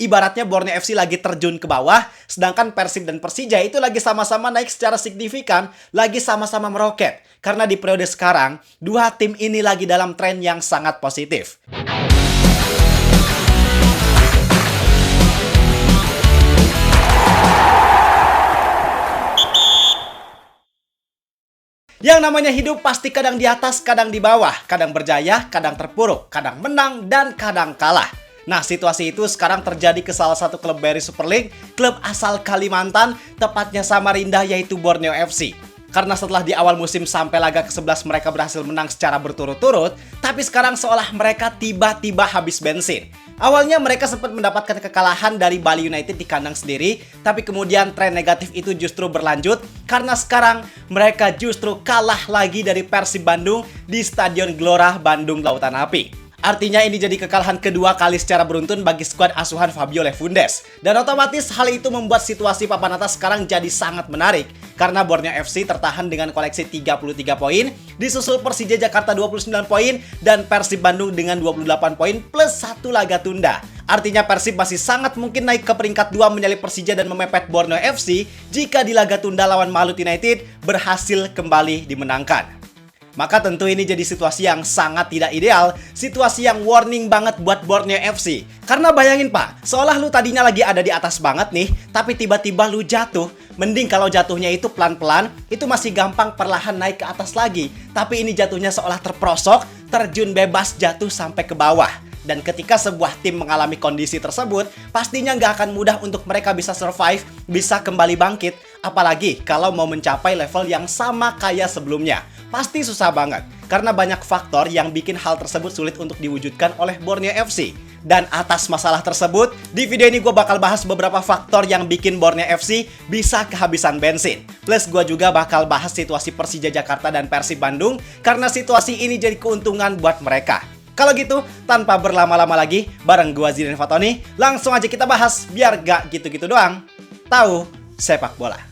Ibaratnya Borneo FC lagi terjun ke bawah, sedangkan Persib dan Persija itu lagi sama-sama naik secara signifikan, lagi sama-sama meroket. Karena di periode sekarang, dua tim ini lagi dalam tren yang sangat positif. Yang namanya hidup pasti kadang di atas, kadang di bawah, kadang berjaya, kadang terpuruk, kadang menang, dan kadang kalah. Nah, situasi itu sekarang terjadi ke salah satu klub BRI Super League, klub asal Kalimantan, tepatnya Samarinda, yaitu Borneo FC. Karena setelah di awal musim sampai laga ke-11 mereka berhasil menang secara berturut-turut, tapi sekarang seolah mereka tiba-tiba habis bensin. Awalnya mereka sempat mendapatkan kekalahan dari Bali United di kandang sendiri, tapi kemudian tren negatif itu justru berlanjut karena sekarang mereka justru kalah lagi dari Persib Bandung di Stadion Gelora Bandung Lautan Api. Artinya ini jadi kekalahan kedua kali secara beruntun bagi skuad asuhan Fabio Lefundes. Dan otomatis hal itu membuat situasi papan atas sekarang jadi sangat menarik. Karena Borneo FC tertahan dengan koleksi 33 poin, disusul Persija Jakarta 29 poin, dan Persib Bandung dengan 28 poin plus 1 laga tunda. Artinya Persib masih sangat mungkin naik ke peringkat 2 menyalip Persija dan memepet Borneo FC jika di laga tunda lawan Malut United berhasil kembali dimenangkan. Maka tentu ini jadi situasi yang sangat tidak ideal, situasi yang warning banget buat Borneo FC. Karena bayangin Pak, seolah lu tadinya lagi ada di atas banget nih, tapi tiba-tiba lu jatuh. Mending kalau jatuhnya itu pelan-pelan, itu masih gampang perlahan naik ke atas lagi. Tapi ini jatuhnya seolah terprosok, terjun bebas jatuh sampai ke bawah. Dan ketika sebuah tim mengalami kondisi tersebut, pastinya nggak akan mudah untuk mereka bisa survive, bisa kembali bangkit. Apalagi kalau mau mencapai level yang sama kayak sebelumnya. Pasti susah banget, karena banyak faktor yang bikin hal tersebut sulit untuk diwujudkan oleh Borneo FC. Dan atas masalah tersebut, di video ini gue bakal bahas beberapa faktor yang bikin Borneo FC bisa kehabisan bensin. Plus gue juga bakal bahas situasi Persija Jakarta dan Persib Bandung, karena situasi ini jadi keuntungan buat mereka. Kalau gitu, tanpa berlama-lama lagi, bareng gue Zidan Fatoni, langsung aja kita bahas biar gak gitu-gitu doang. Tahu sepak bola.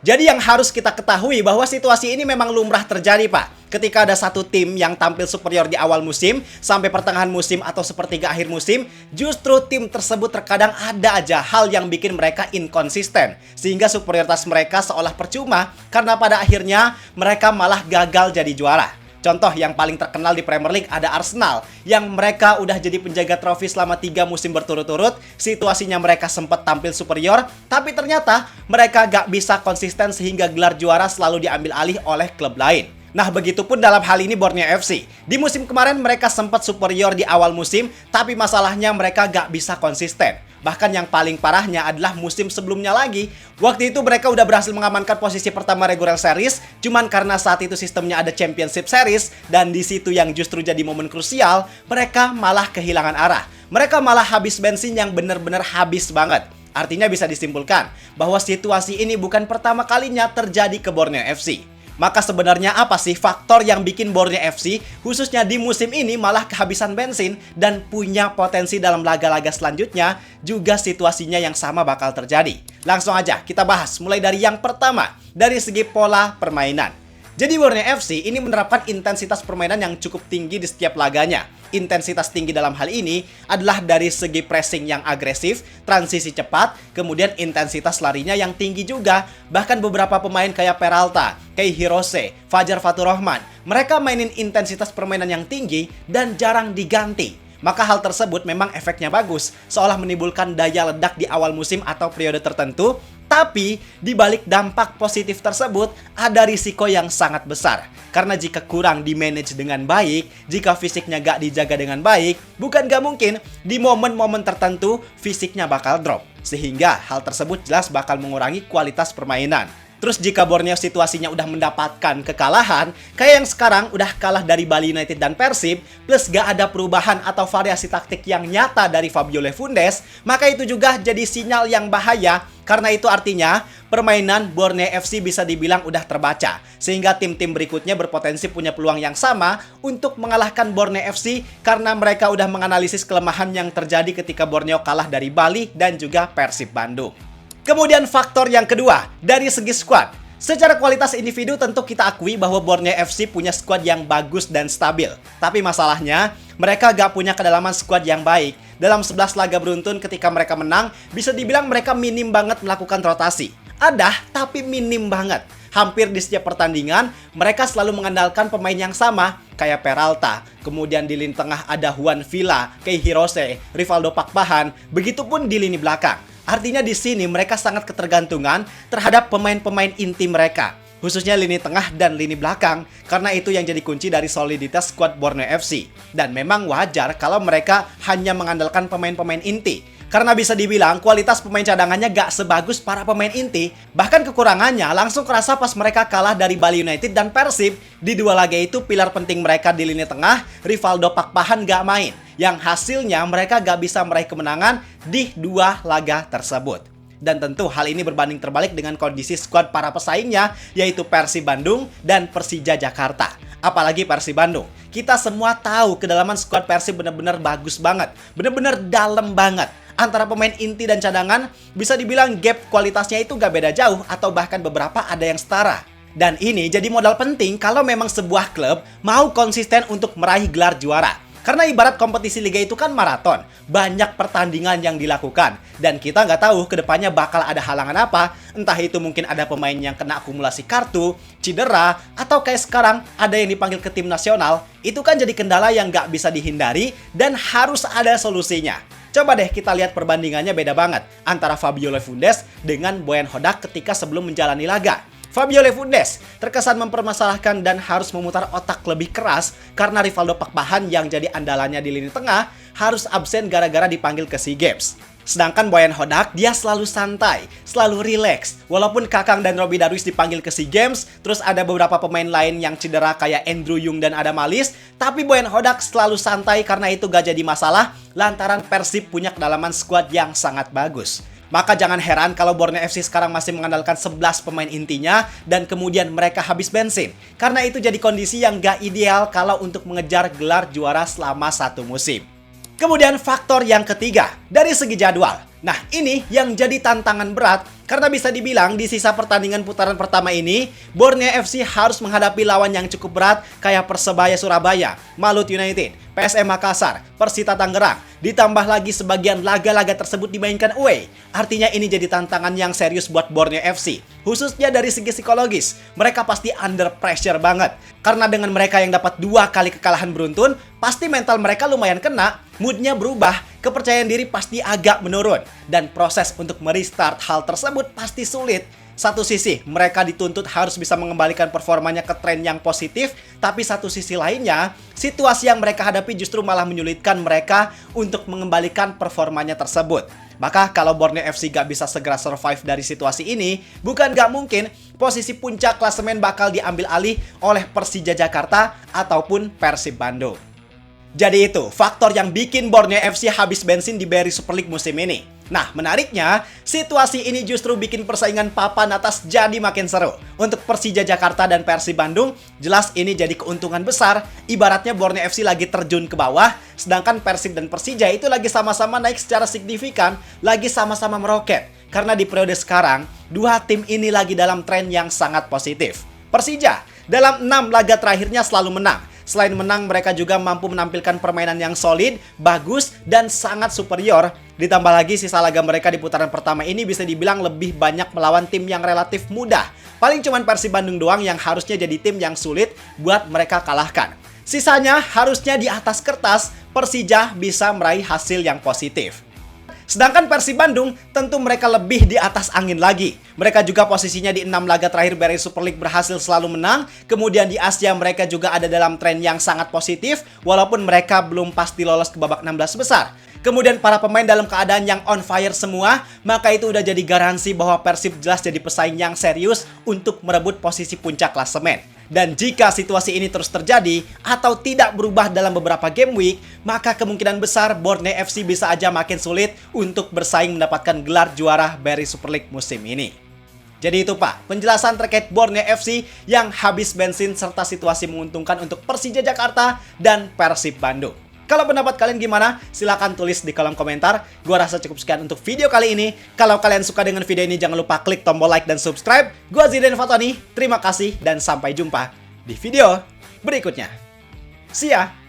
Jadi yang harus kita ketahui bahwa situasi ini memang lumrah terjadi Pak. Ketika ada satu tim yang tampil superior di awal musim, sampai pertengahan musim atau sepertiga akhir musim, justru tim tersebut terkadang ada aja hal yang bikin mereka inkonsisten. Sehingga superioritas mereka seolah percuma, karena pada akhirnya mereka malah gagal jadi juara. Contoh yang paling terkenal di Premier League ada Arsenal, yang mereka udah jadi penjaga trofi selama 3 musim berturut-turut. Situasinya mereka sempat tampil superior, tapi ternyata mereka gak bisa konsisten sehingga gelar juara selalu diambil alih oleh klub lain. Nah, begitupun dalam hal ini Borneo FC. Di musim kemarin mereka sempat superior di awal musim, tapi masalahnya mereka gak bisa konsisten. Bahkan yang paling parahnya adalah musim sebelumnya lagi. Waktu itu mereka udah berhasil mengamankan posisi pertama regular series, cuman karena saat itu sistemnya ada championship series, dan di situ yang justru jadi momen krusial, mereka malah kehilangan arah. Mereka malah habis bensin yang bener-bener habis banget. Artinya bisa disimpulkan bahwa situasi ini bukan pertama kalinya terjadi ke Borneo FC. Maka sebenarnya apa sih faktor yang bikin Borneo FC khususnya di musim ini malah kehabisan bensin dan punya potensi dalam laga-laga selanjutnya juga situasinya yang sama bakal terjadi? Langsung aja kita bahas mulai dari yang pertama, dari segi pola permainan. Jadi Borneo FC ini menerapkan intensitas permainan yang cukup tinggi di setiap laganya. Intensitas tinggi dalam hal ini adalah dari segi pressing yang agresif, transisi cepat, kemudian intensitas larinya yang tinggi juga. Bahkan beberapa pemain kayak Peralta, kayak Hirose, Fajar Faturrahman, mereka mainin intensitas permainan yang tinggi dan jarang diganti. Maka hal tersebut memang efeknya bagus, seolah menimbulkan daya ledak di awal musim atau periode tertentu. Tapi, di balik dampak positif tersebut, ada risiko yang sangat besar. Karena jika kurang di-manage dengan baik, jika fisiknya gak dijaga dengan baik, bukan gak mungkin, di momen-momen tertentu, fisiknya bakal drop. Sehingga hal tersebut jelas bakal mengurangi kualitas permainan. Terus jika Borneo situasinya udah mendapatkan kekalahan, kayak yang sekarang udah kalah dari Bali United dan Persib, plus gak ada perubahan atau variasi taktik yang nyata dari Fabio Lefundes, maka itu juga jadi sinyal yang bahaya. Karena itu artinya permainan Borneo FC bisa dibilang udah terbaca, sehingga tim-tim berikutnya berpotensi punya peluang yang sama untuk mengalahkan Borneo FC karena mereka udah menganalisis kelemahan yang terjadi ketika Borneo kalah dari Bali dan juga Persib Bandung. Kemudian faktor yang kedua, dari segi squad. Secara kualitas individu tentu kita akui bahwa Borneo FC punya skuad yang bagus dan stabil. Tapi masalahnya, mereka gak punya kedalaman skuad yang baik. Dalam 11 laga beruntun ketika mereka menang, bisa dibilang mereka minim banget melakukan rotasi. Ada, tapi minim banget. Hampir di setiap pertandingan, mereka selalu mengandalkan pemain yang sama, kayak Peralta. Kemudian di lini tengah ada Juan Villa, Kei Hirose, Rivaldo Pakpahan, begitupun di lini belakang. Artinya di sini mereka sangat ketergantungan terhadap pemain-pemain inti mereka, khususnya lini tengah dan lini belakang, karena itu yang jadi kunci dari soliditas skuad Borneo FC. Dan memang wajar kalau mereka hanya mengandalkan pemain-pemain inti, karena bisa dibilang kualitas pemain cadangannya gak sebagus para pemain inti. Bahkan kekurangannya langsung kerasa pas mereka kalah dari Bali United dan Persib. Di dua laga itu pilar penting mereka di lini tengah, Rivaldo Pakpahan gak main, yang hasilnya mereka gak bisa meraih kemenangan di dua laga tersebut. Dan tentu hal ini berbanding terbalik dengan kondisi skuad para pesaingnya, yaitu Persib Bandung dan Persija Jakarta. Apalagi Persib Bandung. Kita semua tahu kedalaman skuad Persib benar-benar bagus banget, benar-benar dalam banget. Antara pemain inti dan cadangan, bisa dibilang gap kualitasnya itu gak beda jauh, atau bahkan beberapa ada yang setara. Dan ini jadi modal penting kalau memang sebuah klub mau konsisten untuk meraih gelar juara. Karena ibarat kompetisi liga itu kan maraton, banyak pertandingan yang dilakukan, dan kita nggak tahu kedepannya bakal ada halangan apa. Entah itu mungkin ada pemain yang kena akumulasi kartu, cedera, atau kayak sekarang ada yang dipanggil ke tim nasional. Itu kan jadi kendala yang nggak bisa dihindari dan harus ada solusinya. Coba deh kita lihat perbandingannya beda banget antara Fabio Lefundes dengan Boyan Hodak ketika sebelum menjalani laga. Fabio Lefundes terkesan mempermasalahkan dan harus memutar otak lebih keras karena Rivaldo Pakpahan yang jadi andalannya di lini tengah harus absen gara-gara dipanggil ke SEA Games. Sedangkan Boyan Hodak dia selalu santai, selalu rileks. Walaupun Kakang dan Robby Darwis dipanggil ke SEA Games, terus ada beberapa pemain lain yang cedera kayak Andrew Yung dan Adam Alis, tapi Boyan Hodak selalu santai karena itu gak jadi masalah lantaran Persib punya kedalaman skuad yang sangat bagus. Maka jangan heran kalau Borneo FC sekarang masih mengandalkan 11 pemain intinya dan kemudian mereka habis bensin. Karena itu jadi kondisi yang gak ideal kalau untuk mengejar gelar juara selama satu musim. Kemudian faktor yang ketiga, dari segi jadwal. Nah ini yang jadi tantangan berat karena bisa dibilang di sisa pertandingan putaran pertama ini Borneo FC harus menghadapi lawan yang cukup berat kayak Persebaya Surabaya, Malut United, PSM Makassar, Persita Tangerang. Ditambah lagi sebagian laga-laga tersebut dimainkan away. Artinya ini jadi tantangan yang serius buat Borneo FC. Khususnya dari segi psikologis, mereka pasti under pressure banget. Karena dengan mereka yang dapat 2 kali kekalahan beruntun, pasti mental mereka lumayan kena, moodnya berubah, kepercayaan diri pasti agak menurun. Dan proses untuk merestart hal tersebut pasti sulit. Satu sisi, mereka dituntut harus bisa mengembalikan performanya ke tren yang positif, tapi satu sisi lainnya, situasi yang mereka hadapi justru malah menyulitkan mereka untuk mengembalikan performanya tersebut. Maka kalau Borneo FC gak bisa segera survive dari situasi ini, bukan gak mungkin posisi puncak klasemen bakal diambil alih oleh Persija Jakarta ataupun Persib Bandung. Jadi itu faktor yang bikin Borneo FC habis bensin di BRI Super League musim ini. Nah, menariknya, situasi ini justru bikin persaingan papan atas jadi makin seru. Untuk Persija Jakarta dan Persib Bandung, jelas ini jadi keuntungan besar. Ibaratnya Borneo FC lagi terjun ke bawah, sedangkan Persib dan Persija itu lagi sama-sama naik secara signifikan, lagi sama-sama meroket. Karena di periode sekarang, dua tim ini lagi dalam tren yang sangat positif. Persija, dalam 6 laga terakhirnya selalu menang. Selain menang, mereka juga mampu menampilkan permainan yang solid, bagus, dan sangat superior. Ditambah lagi sisa laga mereka di putaran pertama ini bisa dibilang lebih banyak melawan tim yang relatif mudah. Paling cuman Persib Bandung doang yang harusnya jadi tim yang sulit buat mereka kalahkan. Sisanya harusnya di atas kertas, Persija bisa meraih hasil yang positif. Sedangkan Persib Bandung tentu mereka lebih di atas angin lagi. Mereka juga posisinya di 6 laga terakhir BRI Super League berhasil selalu menang. Kemudian di Asia mereka juga ada dalam tren yang sangat positif walaupun mereka belum pasti lolos ke babak 16 besar. Kemudian para pemain dalam keadaan yang on fire semua, maka itu udah jadi garansi bahwa Persib jelas jadi pesaing yang serius untuk merebut posisi puncak klasemen. Dan jika situasi ini terus terjadi atau tidak berubah dalam beberapa game week, maka kemungkinan besar Borneo FC bisa aja makin sulit untuk bersaing mendapatkan gelar juara BRI Super League musim ini. Jadi itu Pak, penjelasan terkait Borneo FC yang habis bensin serta situasi menguntungkan untuk Persija Jakarta dan Persib Bandung. Kalau pendapat kalian gimana? Silahkan tulis di kolom komentar. Gua rasa cukup sekian untuk video kali ini. Kalau kalian suka dengan video ini, jangan lupa klik tombol like dan subscribe. Gua Zidane Fatoni, terima kasih dan sampai jumpa di video berikutnya. See ya!